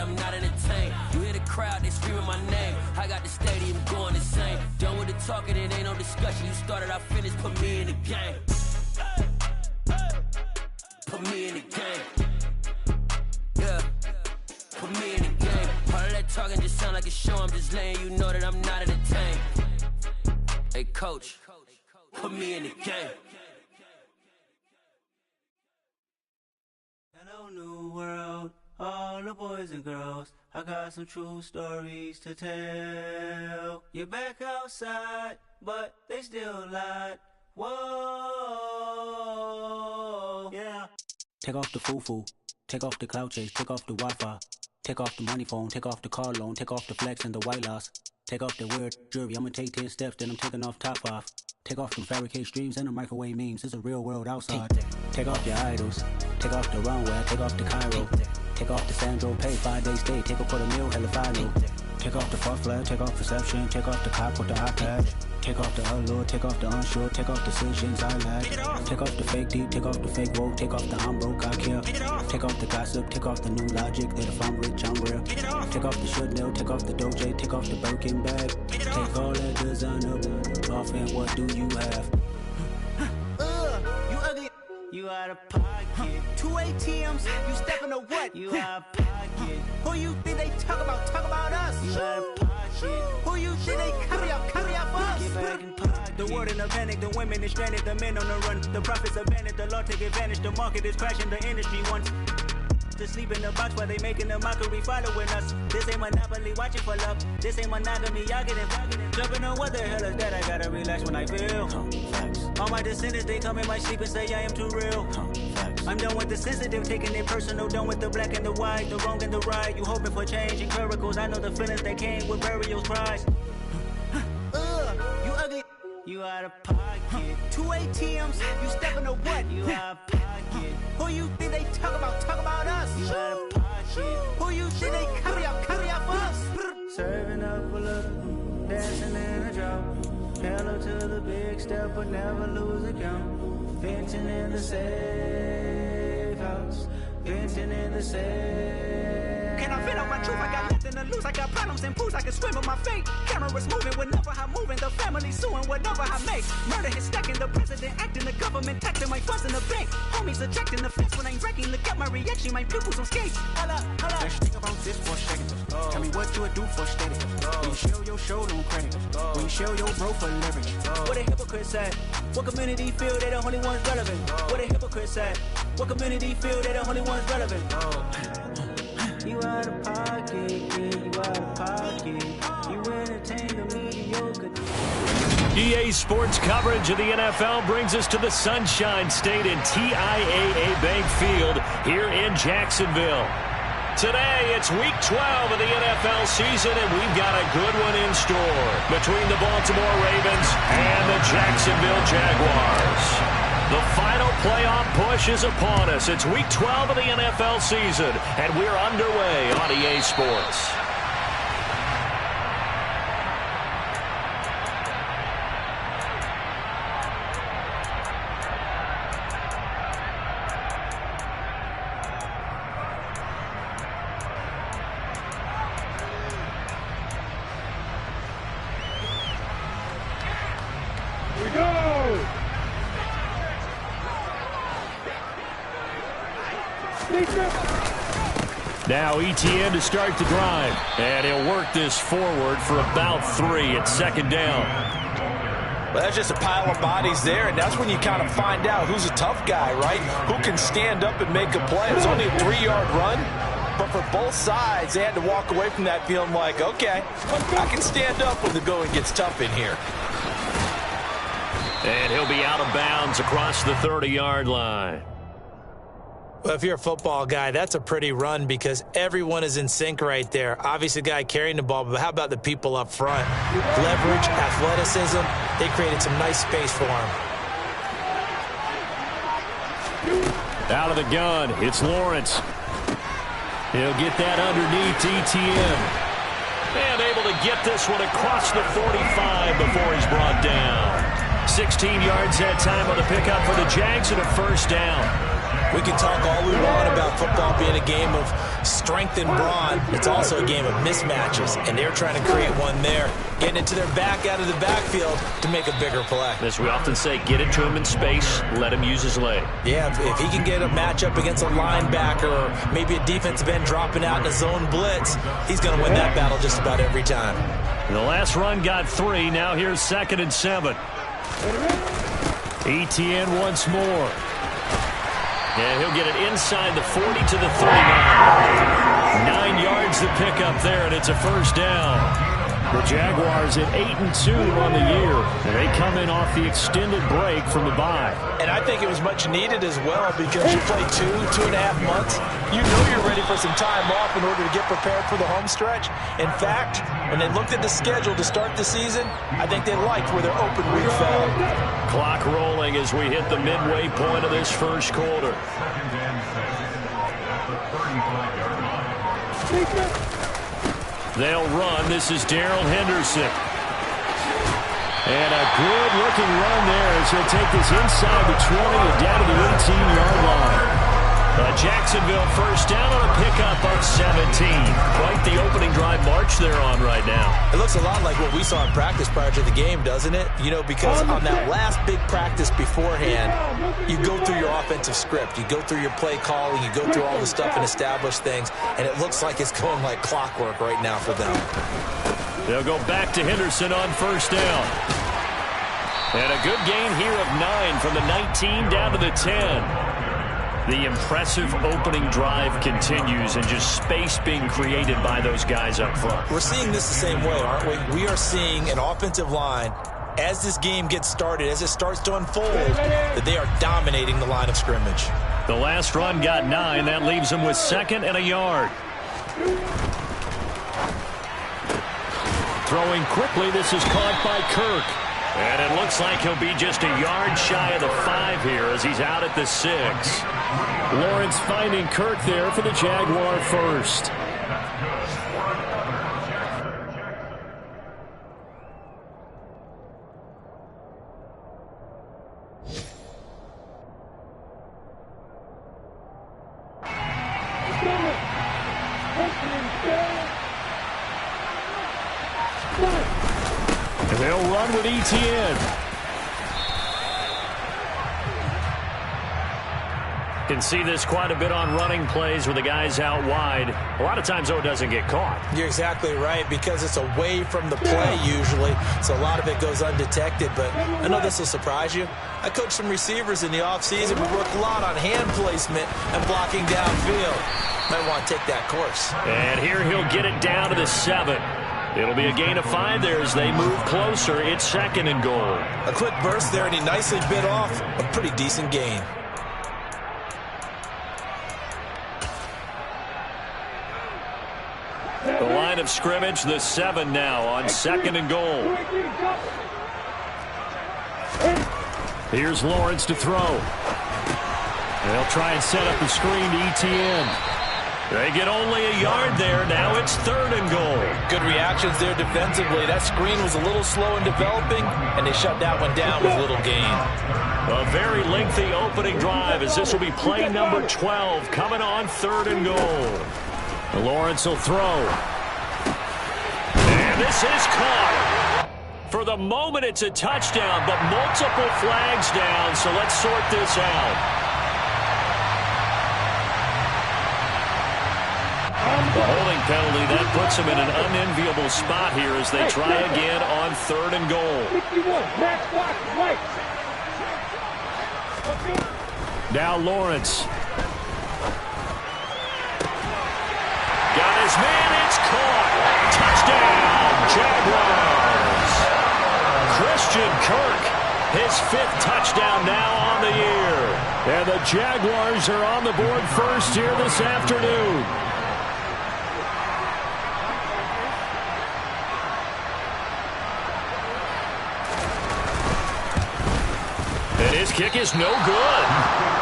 I'm not entertained. You hear the crowd, they screaming my name. I got the stadium going insane. Done with the talking, it ain't no discussion. You started, I finished, put me in the game. Put me in the game. Yeah. Put me in the game. All of that talking just sound like a show. I'm just letting you know that I'm not entertained. Hey, coach, put me in the game. Hello, new world, all the boys and girls. I got some true stories to tell. You're back outside, but they still lied. Whoa, yeah. Take off the foo-foo, take off the cloud chase, take off the Wi-Fi, take off the money phone, take off the car loan, take off the flex and the white loss. Take off the weird jewelry, I'ma take 10 steps, then I'm taking off top off. Take off them fabricated streams and the microwave memes, it's a real world outside. Take off your idols, take off the runway, take off the Cairo. Take off the Sandro pay, 5-day stay, take a $250,000, hella final. Take off the false flag, take off perception, take off the cop with the iPad. Take off the allure, take off the unsure, take off decisions I lack. Take off the fake deep, take off the fake woke, take off the I'm broke, I care. Take off the gossip, take off the new logic that if I'm rich, I'm real. Take off the should know, take off the Doja, take off the Birkin bag. Take all that designer off and what do you have? You ugly. You out of pocket. 2 ATMs, you stepping to what? You out of pocket. Who you think they talk about? Talk about us. You out of pocket. Who you think they carry out for us? Get back in pocket. The world in a panic, the women is stranded, the men on the run. The profits abandoned, the law take advantage. The market is crashing, the industry wants to sleep in the box while they making a mockery following us. This ain't Monopoly, watching for love. This ain't monogamy, y'all getting jumping on what the hell is that? I gotta relax when I feel. All my descendants, they come in my sleep and say I am too real. I'm done with the sensitive, taking it personal. Done with the black and the white, the wrong and the right. You hoping for change and miracles. I know the feelings that came with burials, cries. You ugly. You out of pocket. 2 ATMs, you stepping to what? You out of pocket. Who you think they talk about? Talk about us. You out of pocket. Who you think they carry out for us? Serving up a look, dancing in a drop. Hello to the big step, but never lose a count. Venting in the safe house. Venting in the safe. Can I vent out my truth? I got nothing to lose. I got problems and booze. I can swim with my fate. Cameras moving whenever I'm moving. The family suing whatever I make. Murder is stacking. The president acting. The government taxing my funds in the bank. Homies ejecting the fence when I'm wrecking. Look at my reaction. My pupils on skates. Holla, holla. Let's think about this for a second. Tell me what you would do for steady. When you show your show, no credit. When you show your bro for leverage. What a hypocrite said. What community feel they the only ones relevant? What a hypocrite said. What community feel they the only ones relevant? You out of pocket, yeah, you out of pocket. You entertain the mediocre. EA Sports coverage of the NFL brings us to the Sunshine State in TIAA Bank Field here in Jacksonville. Today, it's Week 12 of the NFL season, and we've got a good one in store between the Baltimore Ravens and the Jacksonville Jaguars. The final playoff push is upon us. It's Week 12 of the NFL season, and we're underway on EA Sports. Now ETN to start the drive, and he'll work this forward for about 3 at second down. Well, that's just a pile of bodies there, and that's when you kind of find out who's a tough guy, right? Who can stand up and make a play. It was only a 3-yard run, but for both sides, they had to walk away from that feeling like, okay, I can stand up when the going gets tough in here. And he'll be out of bounds across the 30-yard line. Well, if you're a football guy, that's a pretty run because everyone is in sync right there. Obviously, the guy carrying the ball, but how about the people up front? Leverage, athleticism, they created some nice space for him. Out of the gun, it's Lawrence. He'll get that underneath ETN. And able to get this one across the 45 before he's brought down. 16 yards that time on the pickup for the Jags and a first down. We can talk all we want about football being a game of strength and brawn. It's also a game of mismatches, and they're trying to create one there, getting it to their back out of the backfield to make a bigger play. As we often say, get it to him in space, let him use his leg. Yeah, if he can get a matchup against a linebacker or maybe a defensive end dropping out in a zone blitz, he's going to win that battle just about every time. The last run got 3. Now here's 2nd and 7. Etienne once more. And he'll get it inside the 40 to the 39. 9 yards to pick up there, and it's a first down. The Jaguars at 8-2 on the year. And they come in off the extended break from the bye. And I think it was much needed as well because you play 2.5 months. You know you're ready for some time off in order to get prepared for the home stretch. In fact, when they looked at the schedule to start the season, I think they liked where their open week fell. Clock rolling as we hit the midway point of this first quarter. They'll run. This is Darrell Henderson. And a good-looking run there as he'll take this inside the 20 and down to the 18-yard line. Jacksonville first down on a pickup of 17. Quite the opening drive march they're on right now. It looks a lot like what we saw in practice prior to the game, doesn't it? You know, because on that last big practice beforehand, you go through your offensive script. You go through your play calling. You go through all the stuff and establish things. And it looks like it's going like clockwork right now for them. They'll go back to Henderson on first down. And a good gain here of 9 from the 19 down to the 10. The impressive opening drive continues and just space being created by those guys up front. We're seeing this the same way, aren't we? We are seeing an offensive line, as this game gets started, as it starts to unfold, that they are dominating the line of scrimmage. The last run got 9. That leaves them with 2nd and a yard. Throwing quickly, this is caught by Kirk. And it looks like he'll be just a yard shy of the 5 here as he's out at the 6. Lawrence finding Kirk there for the Jaguar first. And they'll run with Etienne. Can see this quite a bit on running plays where the guy's out wide. A lot of times, though, it doesn't get caught. You're exactly right, because it's away from the play usually, so a lot of it goes undetected. But I know this will surprise you. I coached some receivers in the offseason. We work a lot on hand placement and blocking downfield. Might want to take that course. And here he'll get it down to the 7. It'll be a gain of 5 there as they move closer. It's 2nd and goal. A quick burst there, and he nicely bit off a pretty decent gain. The line of scrimmage, the 7 now on 2nd and goal. Here's Lawrence to throw. They'll try and set up the screen to Etienne. They get only a yard there. Now it's 3rd and goal. Good reactions there defensively. That screen was a little slow in developing, and they shut that one down with little gain. A very lengthy opening drive as this will be play number 12 coming on 3rd and goal. Lawrence will throw. And this is caught. For the moment, it's a touchdown, but multiple flags down, so let's sort this out. The holding penalty, that puts them in an unenviable spot here as they try again on 3rd and goal. Now Lawrence. Got his man, it's caught. Touchdown, Jaguars. Christian Kirk, his 5th touchdown now on the year. And the Jaguars are on the board first here this afternoon. And his kick is no good.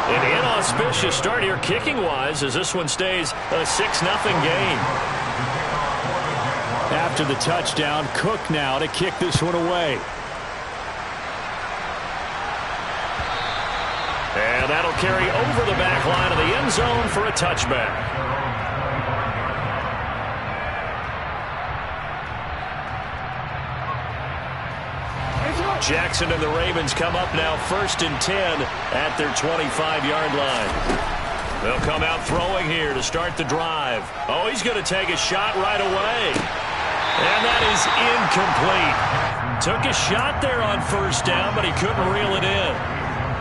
An inauspicious start here kicking-wise as this one stays a 6-0 game. After the touchdown, Cook now to kick this one away. And that'll carry over the back line of the end zone for a touchback. Jackson and the Ravens come up now 1st and 10 at their 25-yard line. They'll come out throwing here to start the drive. Oh, he's going to take a shot right away. And that is incomplete. Took a shot there on 1st down, but he couldn't reel it in.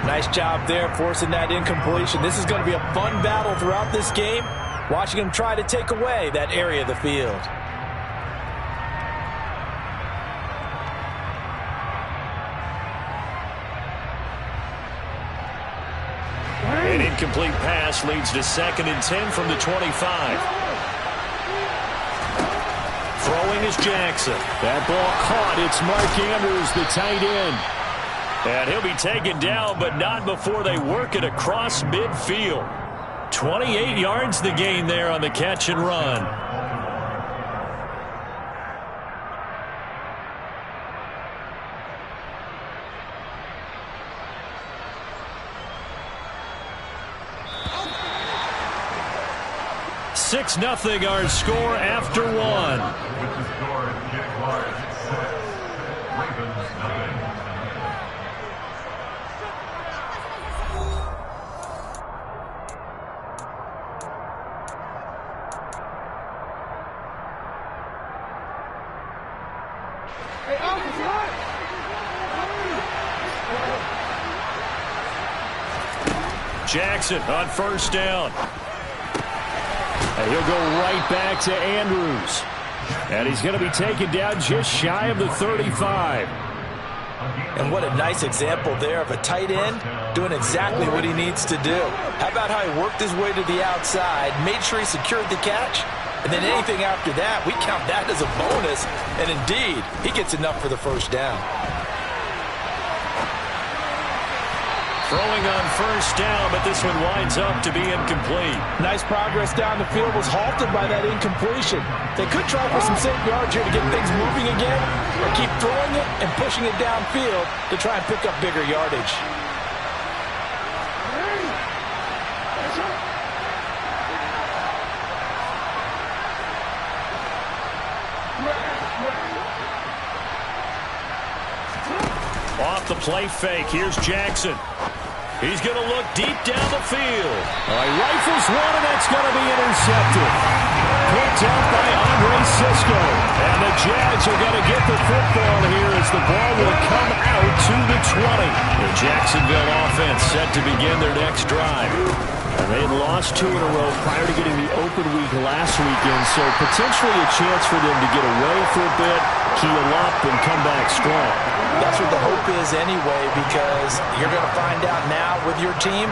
Nice job there forcing that incompletion. This is going to be a fun battle throughout this game, watching him try to take away that area of the field. An incomplete pass leads to 2nd and 10 from the 25. Throwing is Jackson. That ball caught. It's Mark Andrews, the tight end. And he'll be taken down, but not before they work it across midfield. 28 yards the gain there on the catch and run. Six nothing our score after one. Jackson on 1st down. And he'll go right back to Andrews. And he's going to be taken down just shy of the 35. And what a nice example there of a tight end doing exactly what he needs to do. How about how he worked his way to the outside, made sure he secured the catch, and then anything after that, we count that as a bonus. And indeed, he gets enough for the 1st down. Throwing on 1st down, but this one winds up to be incomplete. Nice progress down the field was halted by that incompletion. They could try for some safe yards here to get things moving again, or keep throwing it and pushing it downfield to try and pick up bigger yardage. Off the play fake, here's Jackson. He's going to look deep down the field. He rifles one, and that's going to be intercepted. Picked up by Andre Cisco. And the Jags are going to get the football here as the ball will come out to the 20. The Jacksonville offense set to begin their next drive. And they had lost 2 in a row prior to getting the open week last weekend, so potentially a chance for them to get away for a bit, keel up, and come back strong. That's what the hope is anyway, because you're going to find out now with your team,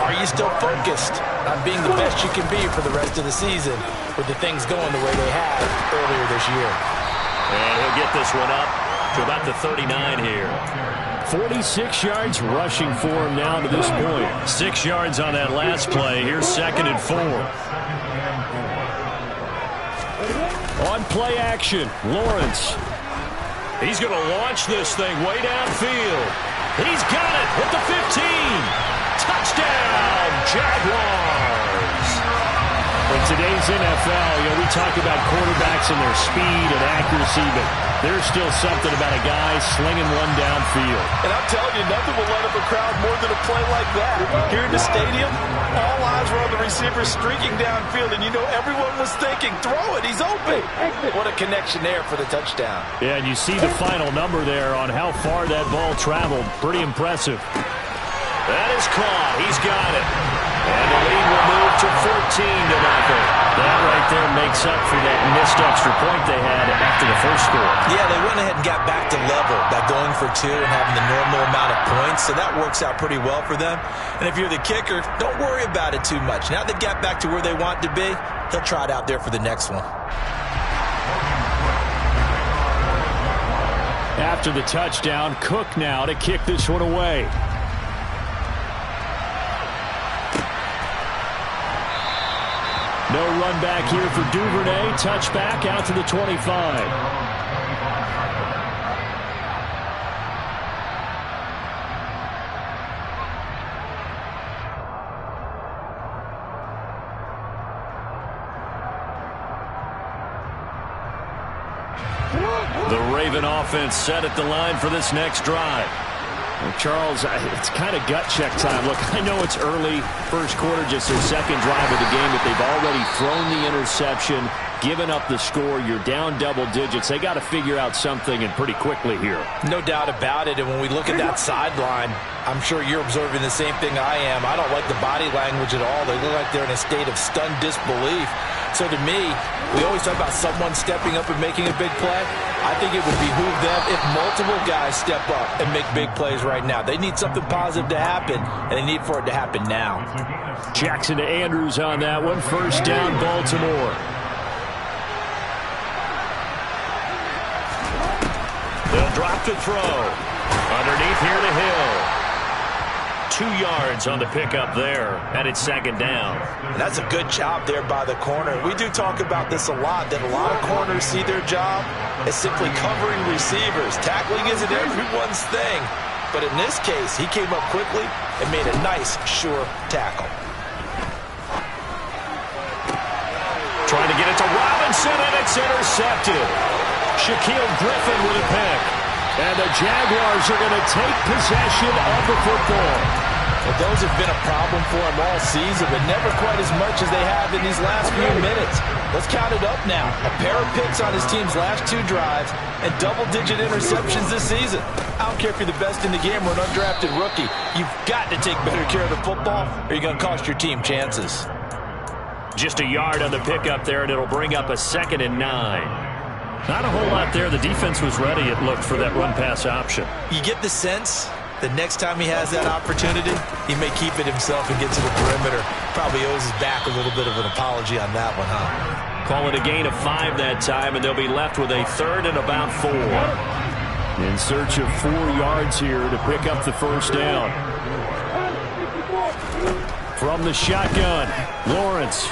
are you still focused on being the best you can be for the rest of the season with the things going the way they have earlier this year? And he'll get this one up to about the 39 here. 46 yards rushing for him now to this point. 6 yards on that last play. Here's 2nd and 4. On play action, Lawrence. He's going to launch this thing way downfield. He's got it at the 15. Touchdown, Jaguars. In today's NFL, we talk about quarterbacks and their speed and accuracy, but there's still something about a guy slinging one downfield. And I'm telling you, nothing will light up a crowd more than a play like that. Here in the stadium, all eyes were on the receiver streaking downfield, and everyone was thinking, throw it, he's open. What a connection there for the touchdown. Yeah, and you see the final number there on how far that ball traveled. Pretty impressive. That is caught. He's got it. And the lead will move to 14-0. That right there makes up for that missed extra point they had after the first score. Yeah, they went ahead and got back to level by going for 2 and having the normal amount of points, so that works out pretty well for them. And if you're the kicker, don't worry about it too much. Now they got back to where they want to be, he'll try it out there for the next one. After the touchdown, Cook now to kick this one away. No run back here for Duvernay. Touchback out to the 25. The Raven offense set at the line for this next drive. Well, Charles, it's kind of gut check time. Look, I know it's early, first quarter, just their second drive of the game, but they've already thrown the interception, given up the score. You're down double digits. They got to figure out something, and pretty quickly here. No doubt about it. And when we look at that sideline, I'm sure you're observing the same thing I am. I don't like the body language at all. They look like they're in a state of stunned disbelief. So to me, we always talk about someone stepping up and making a big play. I think it would behoove them if multiple guys step up and make big plays right now. They need something positive to happen, and they need for it to happen now. Jackson to Andrews on that one. First down, Baltimore. They'll drop to throw. Underneath here to Hill. 2 yards on the pickup there, and it's second down. And that's a good job there by the corner. We do talk about this a lot, that a lot of corners see their job as simply covering receivers. Tackling isn't everyone's thing. But in this case, he came up quickly and made a nice, sure tackle. Trying to get it to Robinson, and it's intercepted. Shaquille Griffin with a pick. And the Jaguars are going to take possession of the football. Well, those have been a problem for him all season, but never quite as much as they have in these last few minutes. Let's count it up now. A pair of picks on his team's last 2 drives and double-digit interceptions this season. I don't care if you're the best in the game or an undrafted rookie. You've got to take better care of the football or you're going to cost your team chances. Just a yard on the pickup there, and it'll bring up a 2nd and 9. Not a whole lot there. The defense was ready, it looked, for that run-pass option. You get the sense that next time he has that opportunity, he may keep it himself and get to the perimeter. Probably owes his back a little bit of an apology on that one, huh? Call it a gain of 5 that time, and they'll be left with a 3rd and about 4. In search of 4 yards here to pick up the first down. From the shotgun, Lawrence.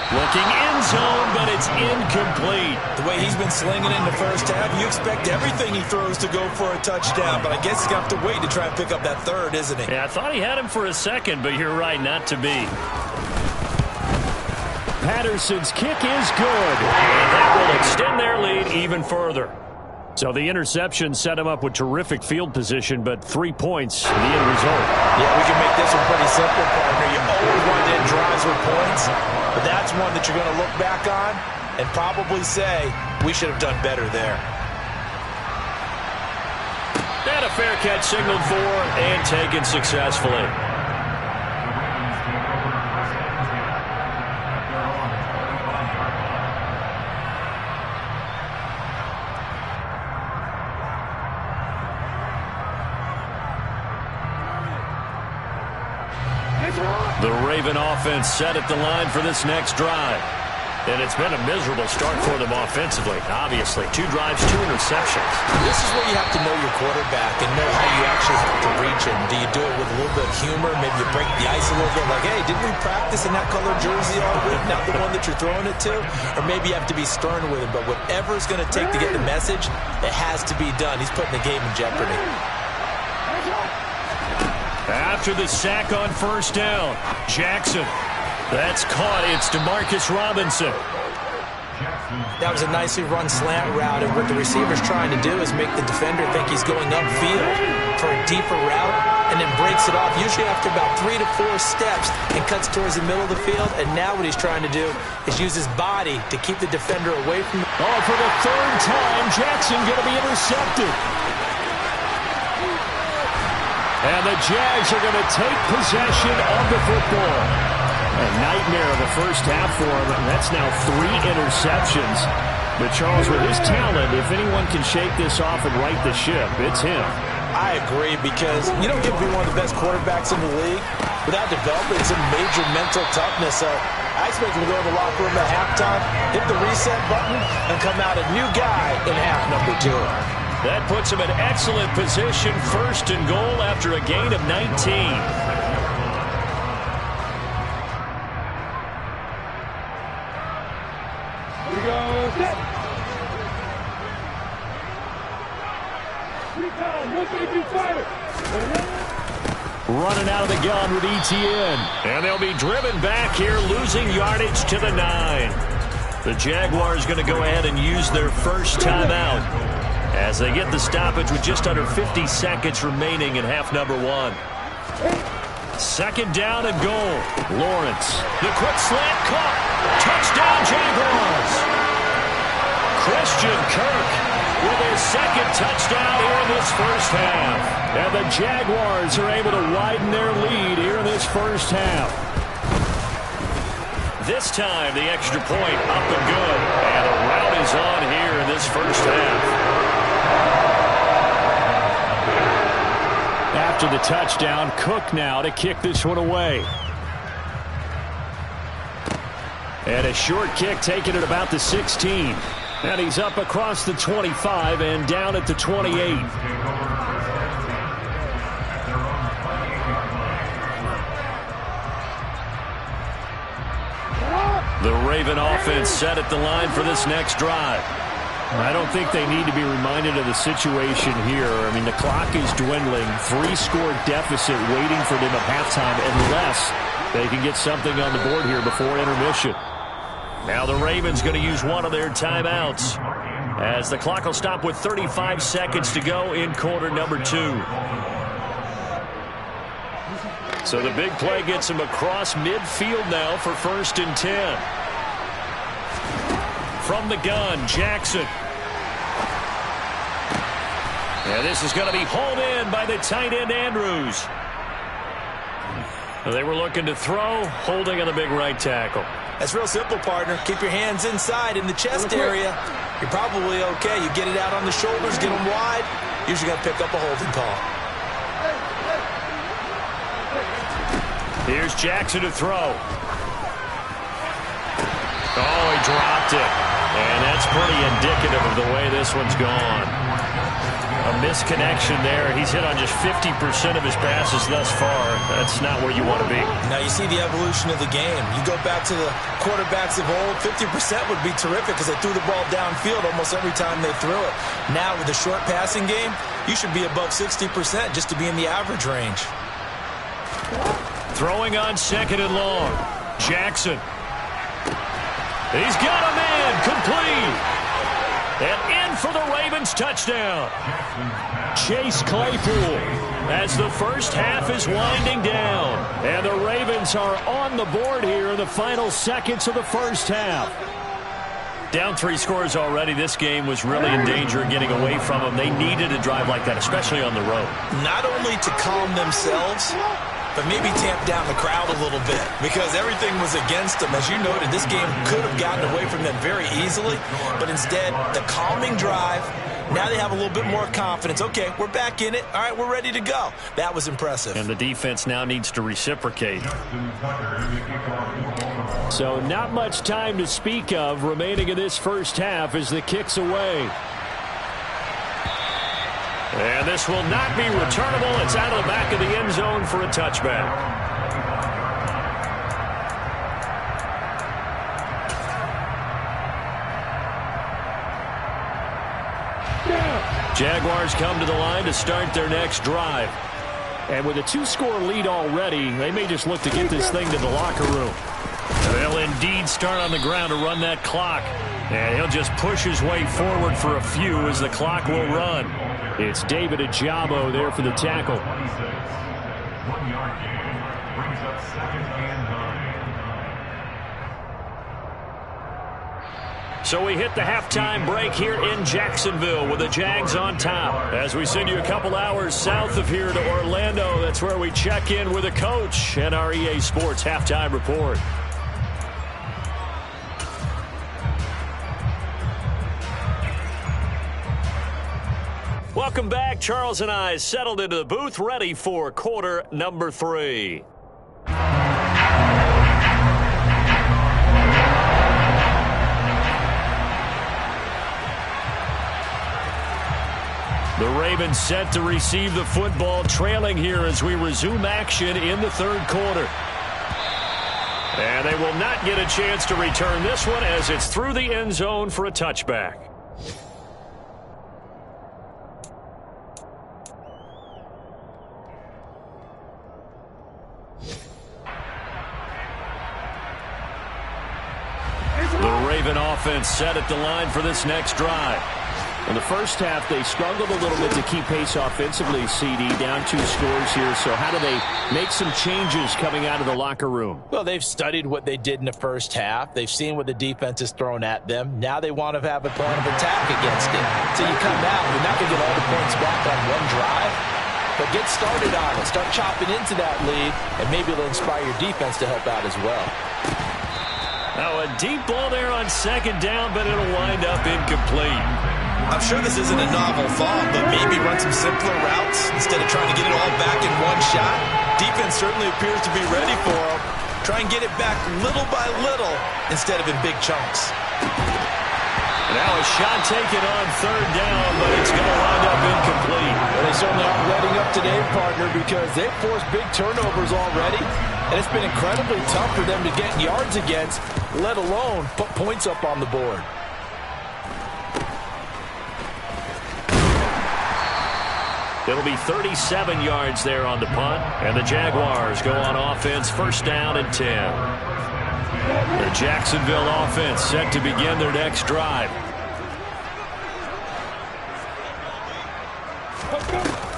Looking end zone, but it's incomplete. The way he's been slinging in the first half, you expect everything he throws to go for a touchdown, but I guess he's going to have to wait to try and pick up that 3rd, isn't he? Yeah, I thought he had him for a second, but you're right, not to be. Patterson's kick is good, and that will extend their lead even further. So the interception set him up with terrific field position, but 3 points in the end result. Yeah, we can make this one pretty simple, partner. You always want to end drives with points, but that's one that you're going to look back on and probably say, we should have done better there. And a fair catch signaled for and taken successfully. The Raven offense set at the line for this next drive. And it's been a miserable start for them offensively, obviously. 2 drives, 2 interceptions. This is where you have to know your quarterback and know how you actually have to reach him. Do you do it with a little bit of humor? Maybe you break the ice a little bit, like, hey, didn't we practice in that color jersey all week, not the one that you're throwing it to? Or maybe you have to be stern with him. But whatever it's going to take to get the message, it has to be done. He's putting the game in jeopardy. After the sack on first down, Jackson. That's caught. It's DeMarcus Robinson. That was a nicely run slant route, and what the receiver's trying to do is make the defender think he's going upfield for a deeper route, and then breaks it off, usually after about 3 to 4 steps, and cuts towards the middle of the field. And now what he's trying to do is use his body to keep the defender away from him. Oh, for the 3rd time, Jackson going to be intercepted. And the Jags are going to take possession of the football. A nightmare of a first half for him, and that's now 3 interceptions. But Charles, with his talent, if anyone can shake this off and right the ship, it's him. I agree, because you don't get to be one of the best quarterbacks in the league without developing some major mental toughness. So I expect him to go in the locker room at halftime, hit the reset button, and come out a new guy in half number 2. That puts him in excellent position, 1st and goal after a gain of 19. Running out of the gun with Etienne. And they'll be driven back here, losing yardage to the 9. The Jaguars going to go ahead and use their first timeout as they get the stoppage with just under 50 seconds remaining in half number 1. Second down and goal. Lawrence. The quick slant caught. Touchdown Jaguars. Christian Kirk with his second touchdown here in this first half. And the Jaguars are able to widen their lead here in this first half. This time, the extra point up and good. And a rout is on here in this first half. After the touchdown, Cook now to kick this one away. And a short kick taken at about the 16. And he's up across the 25 and down at the 28. The Raven offense set at the line for this next drive. I don't think they need to be reminded of the situation here. I mean, the clock is dwindling. 3-score deficit waiting for them at halftime unless they can get something on the board here before intermission. Now the Ravens going to use one of their timeouts as the clock will stop with 35 seconds to go in quarter number 2. So the big play gets him across midfield now for 1st and 10. From the gun, Jackson. And this is going to be hauled in by the tight end, Andrews. They were looking to throw, holding on the big right tackle. That's real simple, partner. Keep your hands inside in the chest area. You're probably okay. You get it out on the shoulders, get them wide. Usually got to pick up a holding call. Here's Jackson to throw. Oh, he dropped it. And that's pretty indicative of the way this one's gone. A misconnection there. He's hit on just 50% of his passes thus far. That's not where you want to be. Now you see the evolution of the game. You go back to the quarterbacks of old, 50% would be terrific because they threw the ball downfield almost every time they threw it. Now with the short passing game, you should be above 60% just to be in the average range. Throwing on 2nd and long. Jackson. He's got a man complete. And in for the Ravens touchdown. Chase Claypool as the first half is winding down. And the Ravens are on the board here in the final seconds of the first half. Down 3 scores already. This game was really in danger of getting away from them. They needed a drive like that, especially on the road. Not only to calm themselves, but maybe tamp down the crowd a little bit because everything was against them. As you noted, this game could have gotten away from them very easily, but instead, the calming drive, now they have a little bit more confidence. Okay, we're back in it. All right, we're ready to go. That was impressive. And the defense now needs to reciprocate. So not much time to speak of remaining in this first half as the kick's away. And this will not be returnable. It's out of the back of the end zone for a touchback. Jaguars come to the line to start their next drive. And with a 2-score lead already, they may just look to get this thing to the locker room. They'll indeed start on the ground to run that clock. And he'll just push his way forward for a few as the clock will run. It's David Ojabo there for the tackle. 1-yard gain brings up 2nd and 9. So we hit the halftime break here in Jacksonville with the Jags on top. As we send you a couple hours south of here to Orlando, that's where we check in with the coach and our EA Sports halftime report. Welcome back. Charles and I settled into the booth, ready for quarter number 3. The Ravens set to receive the football, trailing here as we resume action in the 3rd quarter. And they will not get a chance to return this one as it's through the end zone for a touchback. offense set at the line for this next drive. In the first half, they struggled a little bit to keep pace offensively, CD, down 2 scores here. So how do they make some changes coming out of the locker room? Well, they've studied what they did in the first half. They've seen what the defense has thrown at them. Now they want to have a plan of attack against it. So you come out, you're not going to get all the points back on one drive, but get started on it. Start chopping into that lead, and maybe it'll inspire your defense to help out as well. Now a deep ball there on second down, but it'll wind up incomplete. I'm sure this isn't a novel thought, but maybe run some simpler routes instead of trying to get it all back in one shot. Defense certainly appears to be ready for them. Try and get it back little by little instead of in big chunks. Now a shot taken on third down, but it's going to wind up incomplete. Well, they certainly aren't letting up today, partner, because they've forced big turnovers already, and it's been incredibly tough for them to get yards against, let alone put points up on the board. It'll be 37 yards there on the punt, and the Jaguars go on offense, first down and 10. The Jacksonville offense set to begin their next drive.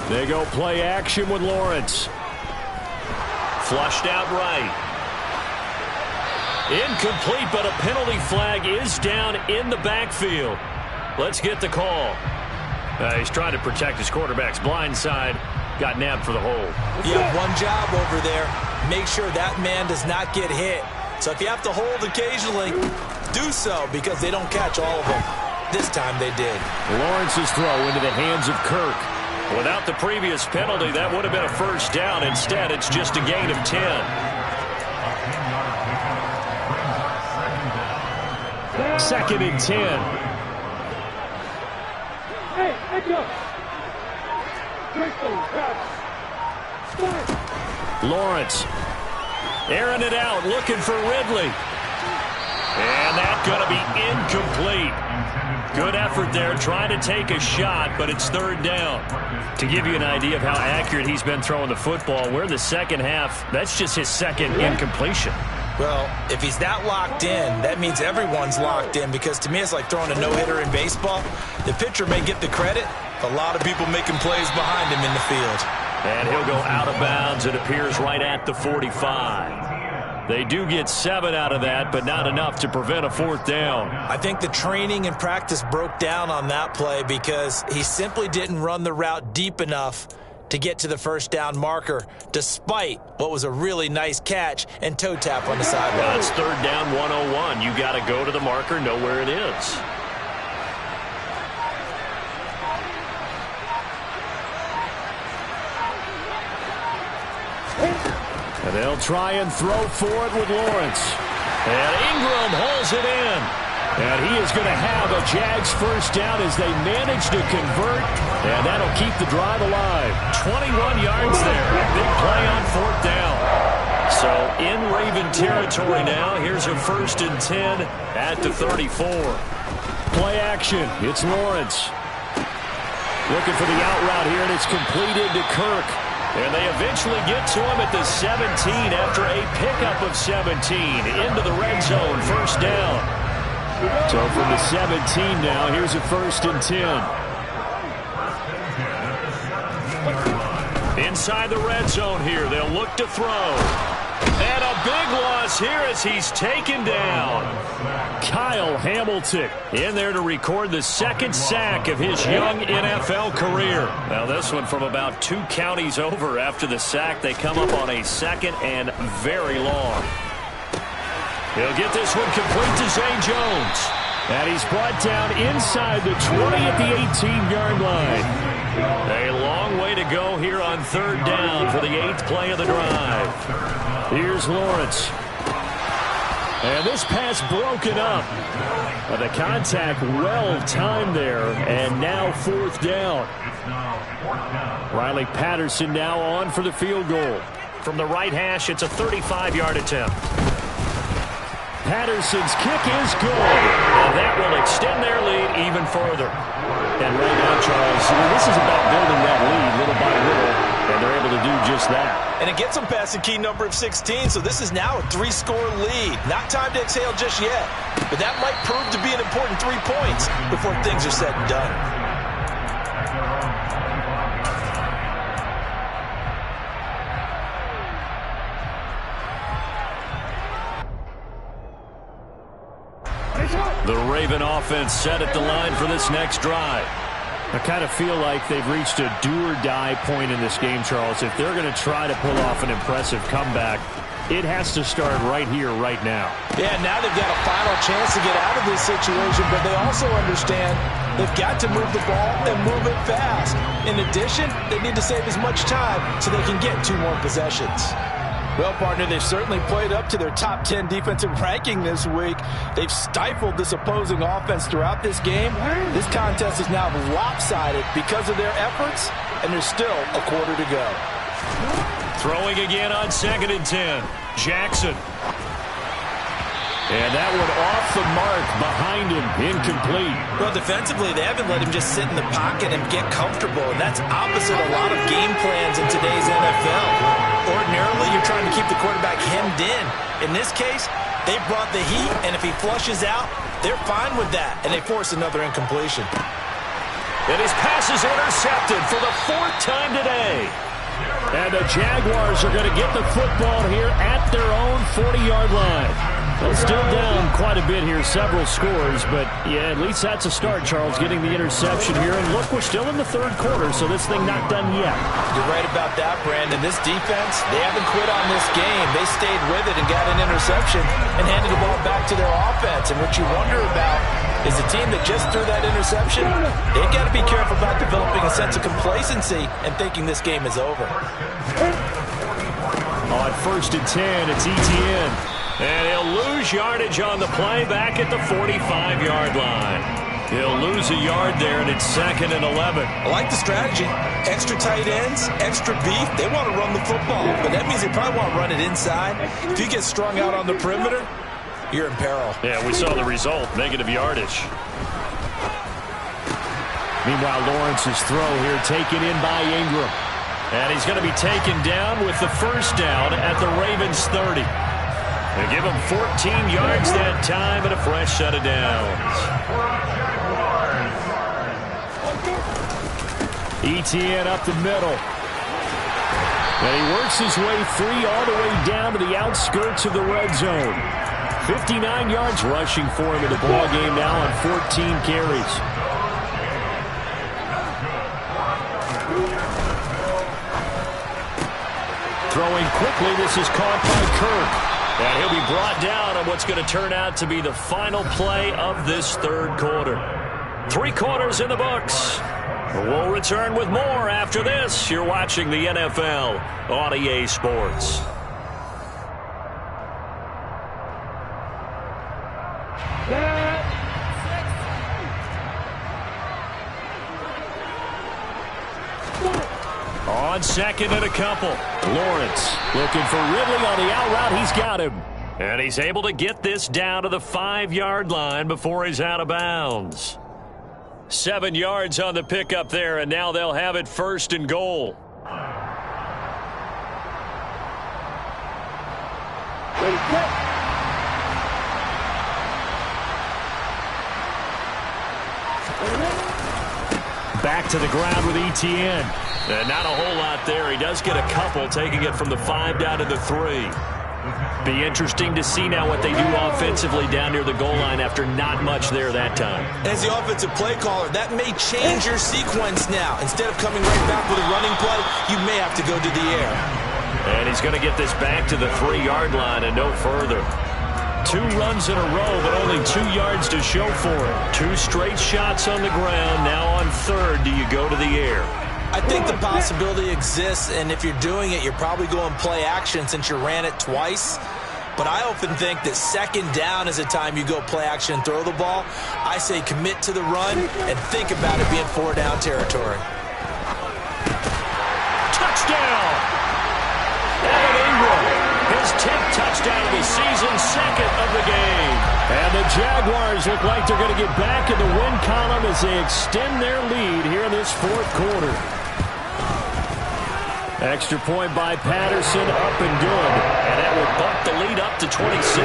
They go play action with Lawrence. Flushed out right. Incomplete, but a penalty flag is down in the backfield. Let's get the call. He's trying to protect his quarterback's blind side. Got nabbed for the hold. You have one job over there. Make sure that man does not get hit. So if you have to hold occasionally, do so because they don't catch all of them. This time they did. Lawrence's throw into the hands of Kirk. Without the previous penalty, that would have been a first down. Instead, it's just a gain of 10. Second and 10. Lawrence airing it out, looking for Ridley. And that's going to be incomplete. Good effort there, trying to take a shot, but it's third down. To give you an idea of how accurate he's been throwing the football, we're in the second half. That's just his second incompletion. Well, if he's that locked in, that means everyone's locked in because to me it's like throwing a no-hitter in baseball. The pitcher may get the credit. A lot of people making plays behind him in the field. And he'll go out of bounds. It appears right at the 45. They do get 7 out of that, but not enough to prevent a fourth down. I think the training and practice broke down on that play because he simply didn't run the route deep enough to get to the first down marker, despite what was a really nice catch and toe tap on the sideline. It's third down 101. You got to go to the marker, know where it is. And they'll try and throw for it with Lawrence. And Ingram hauls it in. And he is going to have a Jags first down as they manage to convert. And that'll keep the drive alive. 21 yards there. Big play on fourth down. So in Raven territory now. Here's a first and 10 at the 34. Play action. It's Lawrence. Looking for the out route here, and it's completed to Kirk. And they eventually get to him at the 17 after a pickup of 17 into the red zone. First down. So from the 17 now, here's a first and 10. Inside the red zone here, they'll look to throw. And a big loss here as he's taken down. Kyle Hamilton in there to record the second sack of his young NFL career. Now this one from about 2 counties over after the sack. They come up on a second and very long. He'll get this one complete to Zay Jones. And he's brought down inside the 20 at the 18-yard line. A long way to go here on third down for the 8th play of the drive. Here's Lawrence. And this pass broken up. The contact well timed there. And now fourth down. Riley Patterson now on for the field goal. From the right hash, it's a 35-yard attempt. Patterson's kick is good. And that will extend their lead even further. And right now, Charles, this is about building that lead little by little, and they're able to do just that. And it gets them past the key number of 16, so this is now a 3-score lead. Not time to exhale just yet, but that might prove to be an important 3 points before things are said and done. The Raven offense set at the line for this next drive. I kind of feel like they've reached a do-or-die point in this game, Charles. If they're going to try to pull off an impressive comeback, it has to start right here, right now. Yeah, now they've got a final chance to get out of this situation, but they also understand they've got to move the ball and move it fast. In addition, they need to save as much time so they can get 2 more possessions. Well, partner, they've certainly played up to their top 10 defensive ranking this week. They've stifled this opposing offense throughout this game. This contest is now lopsided because of their efforts, and there's still a quarter to go. Throwing again on 2nd and 10. Jackson. And that one off the mark behind him, incomplete. Well, defensively, they haven't let him just sit in the pocket and get comfortable, and that's opposite a lot of game plans in today's NFL. Ordinarily, you're trying to keep the quarterback hemmed in. In this case, they brought the heat, and if he flushes out, they're fine with that, and they force another incompletion. And his pass is intercepted for the 4th time today. And the Jaguars are going to get the football here at their own 40-yard line. Well, still down quite a bit here, several scores, but yeah, at least that's a start, Charles, getting the interception here. And look, we're still in the 3rd quarter, so this thing not done yet. You're right about that, Brandon. This defense, they haven't quit on this game. They stayed with it and got an interception and handed the ball back to their offense. And what you wonder about is the team that just threw that interception, they've got to be careful about developing a sense of complacency and thinking this game is over. On 1st and 10, it's Etienne. And he'll lose yardage on the play back at the 45-yard line. He'll lose a yard there, and it's 2nd and 11. I like the strategy. Extra tight ends, extra beef. They want to run the football, but that means they probably want to run it inside. If you get strung out on the perimeter, you're in peril. Yeah, we saw the result, negative yardage. Meanwhile, Lawrence's throw here taken in by Ingram. And he's going to be taken down with the 1st down at the Ravens' 30. They give him 14 yards that time and a fresh set of downs. Etienne up the middle. And he works his way free all the way down to the outskirts of the red zone. 59 yards rushing for him in the ballgame now on 14 carries. Throwing quickly, this is caught by Kirk. And he'll be brought down on what's going to turn out to be the final play of this 3rd quarter. 3 quarters in the books. We'll return with more after this. You're watching the NFL on EA Sports. On 2nd and a couple. Lawrence looking for Ridley on the out route. He's got him. And he's able to get this down to the 5-yard line before he's out of bounds. 7 yards on the pickup there, and now they'll have it 1st and goal. Back to the ground with Etienne. And not a whole lot there. He does get a couple, taking it from the 5 down to the 3. Be interesting to see now what they do offensively down near the goal line after not much there that time. As the offensive play caller, that may change your sequence now. Instead of coming right back with a running play, you may have to go to the air. And he's going to get this back to the 3-yard line and no further. 2 runs in a row, but only 2 yards to show for it. 2 straight shots on the ground. Now on 3rd, do you go to the air? I think the possibility exists, and if you're doing it, you're probably going play action since you ran it twice. But I often think that 2nd down is a time you go play action and throw the ball. I say commit to the run and think about it being 4-down territory. Touchdown! Evan Ingram, his 10th touchdown of the season, 2nd of the game. And the Jaguars look like they're going to get back in the win column as they extend their lead here in this 4th quarter. Extra point by Patterson, up and good. And that will bump the lead up to 26.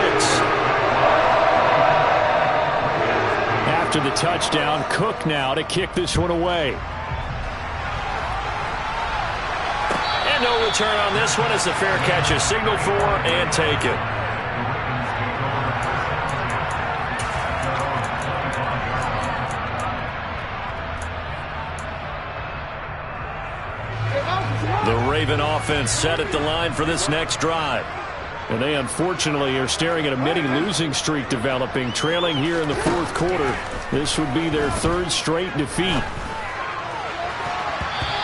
After the touchdown, Cook now to kick this one away. And no return on this one as the fair catch is signaled for and taken. The Raven offense set at the line for this next drive. And they unfortunately are staring at a mini losing streak developing, trailing here in the fourth quarter. This would be their third straight defeat.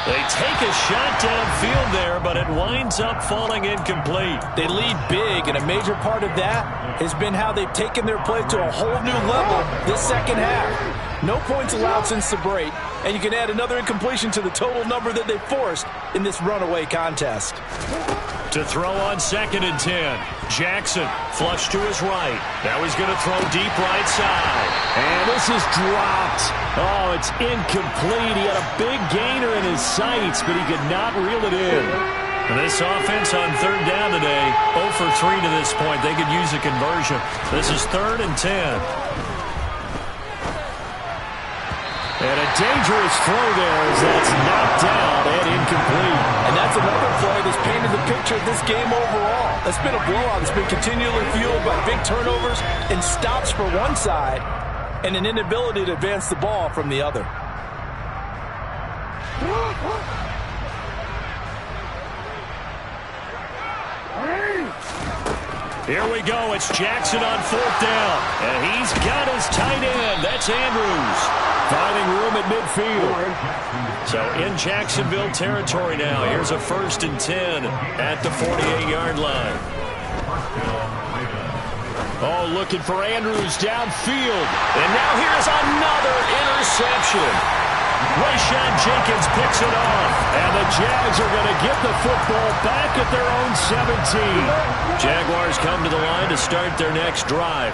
They take a shot downfield there, but it winds up falling incomplete. They lead big, and a major part of that has been how they've taken their play to a whole new level this second half. No points allowed since the break, and you can add another incompletion to the total number that they forced in this runaway contest. To throw on 2nd and 10. Jackson flush to his right. Now he's going to throw deep right side. And this is dropped. Oh, it's incomplete. He had a big gainer in his sights, but he could not reel it in. And this offense on 3rd down today, 0 for 3 to this point. They could use a conversion. This is 3rd and 10. And a dangerous throw there as that's knocked down and incomplete. And that's another play that's painted the picture of this game overall. It's been a blowout. It's been continually fueled by big turnovers and stops for one side and an inability to advance the ball from the other. Here we go. It's Jackson on 4th down. And he's got his tight end. That's Andrews. Finding room at midfield. So in Jacksonville territory now. Here's a 1st and 10 at the 48-yard line. Oh, looking for Andrews downfield. And now here's another interception. Rayshawn Jenkins picks it off. And the Jags are going to get the football back at their own 17. Jaguars come to the line to start their next drive.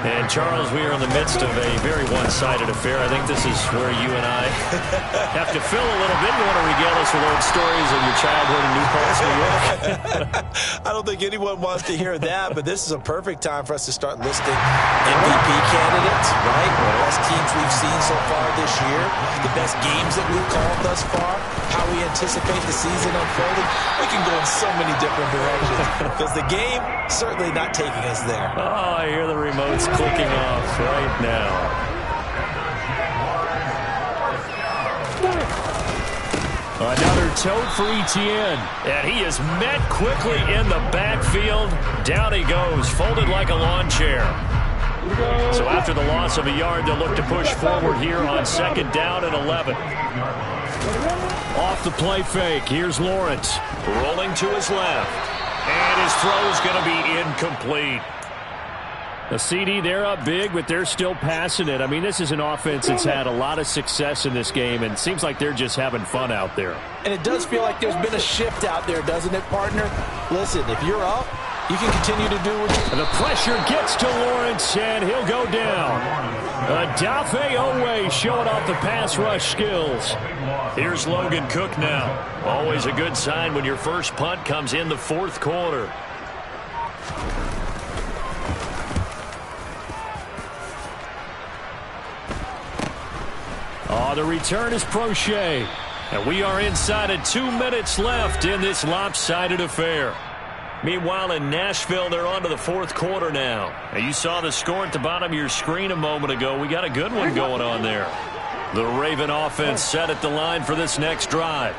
And, Charles, we are in the midst of a very one-sided affair. I think this is where you and I have to fill a little bit. You want to regale us with old stories of your childhood in New Paltz, New York? I don't think anyone wants to hear that, but this is a perfect time for us to start listing MVP candidates, right? The best teams we've seen so far this year, the best games that we've called thus far, how we anticipate the season unfolding. We can go in so many different directions because the game certainly not taking us there. Oh, I hear the remotes clicking off right now. Another tote for Etienne. And he is met quickly in the backfield. Down he goes, folded like a lawn chair. So after the loss of a yard, they'll look to push forward here on 2nd down and 11. Off the play fake, here's Lawrence. Rolling to his left. And his throw's going to be incomplete. A CD, they're up big, but they're still passing it. I mean, this is an offense that's had a lot of success in this game, and it seems like they're just having fun out there. And it does feel like there's been a shift out there, doesn't it, partner? Listen, if you're up, you can continue to do what you... And the pressure gets to Lawrence, and he'll go down. Odafe Oweh showing off the pass rush skills. Here's Logan Cook now. Always a good sign when your first punt comes in the 4th quarter. Oh, the return is Prochet. And we are inside of 2 minutes left in this lopsided affair. Meanwhile, in Nashville, they're on to the 4th quarter now. And you saw the score at the bottom of your screen a moment ago. We got a good one going on there. The Raven offense set at the line for this next drive.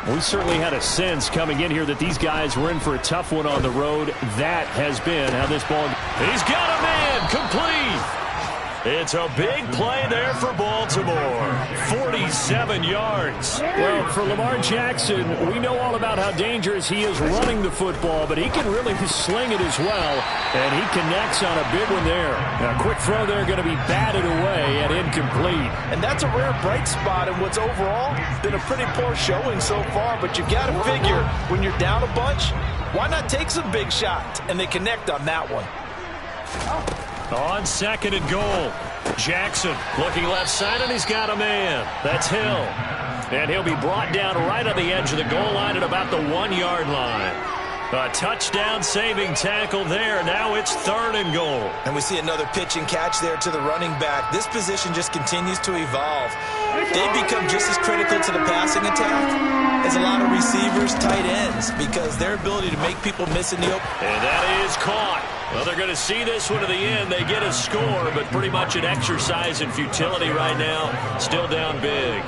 We certainly had a sense coming in here that these guys were in for a tough one on the road. That has been how this ball... He's got a man complete. It's a big play there for Baltimore. 47 yards. Well, for Lamar Jackson, we know all about how dangerous he is running the football, but he can really sling it as well, and he connects on a big one there. A quick throw there going to be batted away and incomplete. And that's a rare bright spot in what's overall been a pretty poor showing so far, but you got to figure when you're down a bunch, why not take some big shots? And they connect on that one. On 2nd and goal. Jackson looking left side, and he's got a man. That's Hill. And he'll be brought down right on the edge of the goal line at about the 1-yard line. A touchdown-saving tackle there. Now it's 3rd and goal. And we see another pitch and catch there to the running back. This position just continues to evolve. They become just as critical to the passing attack as a lot of receivers, tight ends, because their ability to make people miss in the open. And that is caught. Well, they're going to see this one to the end. They get a score, but pretty much an exercise in futility right now. Still down big.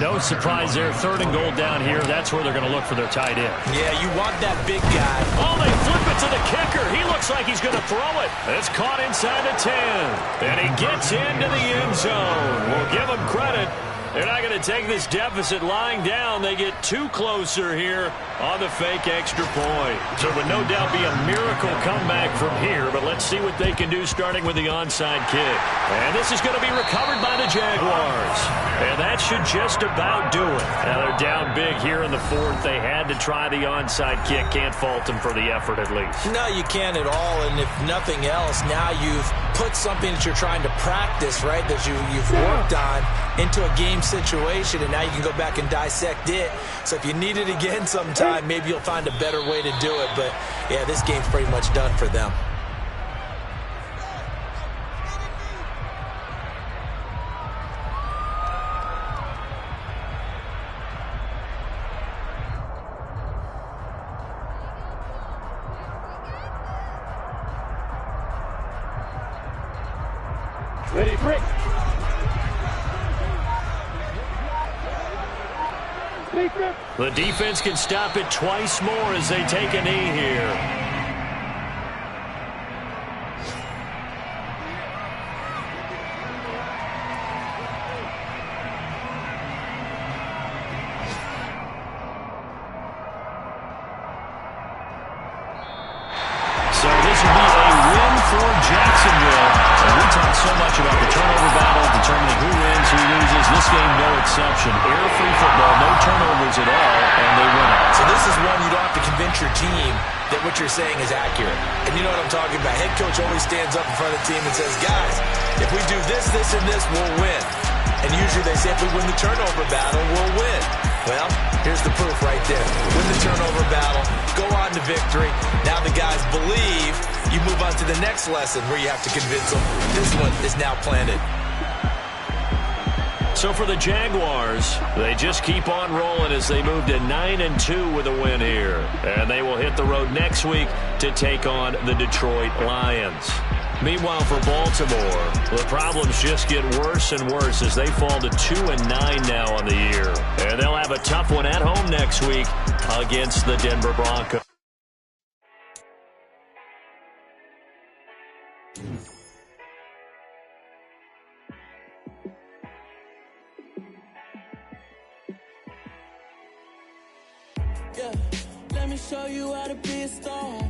No surprise there. 3rd and goal down here. That's where they're going to look for their tight end. Yeah, you want that big guy. Oh, they flip it to the kicker. He looks like he's going to throw it. It's caught inside the 10. And he gets into the end zone. We'll give him credit. They're not going to take this deficit lying down. They get 2 closer here on the fake extra point. So it would no doubt be a miracle comeback from here, but let's see what they can do starting with the onside kick. And this is going to be recovered by the Jaguars. And that should just about do it. Now they're down big here in the 4th. They had to try the onside kick. Can't fault them for the effort at least. No, you can't at all. And if nothing else, now you've put something that you're trying to practice, right, that you've worked on into a game situation, and now you can go back and dissect it. So if you need it again sometime, maybe you'll find a better way to do it. But, yeah, this game's pretty much done for them. Ready, break. The defense can stop it twice more as they take a knee here. So this will be a win for Jacksonville. And we talked so much about the turnover battle, determining who wins, who loses. This game, no exception. Air-free football, no turnovers at all, and they win it. So this is one you don't have to convince your team that what you're saying is accurate. And you know what I'm talking about. Head coach always stands up in front of the team and says, guys, if we do this, this, and this, we'll win. And usually they say if we win the turnover battle, we'll win. Well, here's the proof right there. Win the turnover battle, go on to victory. Now the guys believe. You move on to the next lesson where you have to convince them. This one is now planted. So for the Jaguars, they just keep on rolling as they move to 9-2 with a win here. And they will hit the road next week to take on the Detroit Lions. Meanwhile, for Baltimore, the problems just get worse and worse as they fall to 2-9 now on the year. And they'll have a tough one at home next week against the Denver Broncos. Yeah, let me show you how to be a star.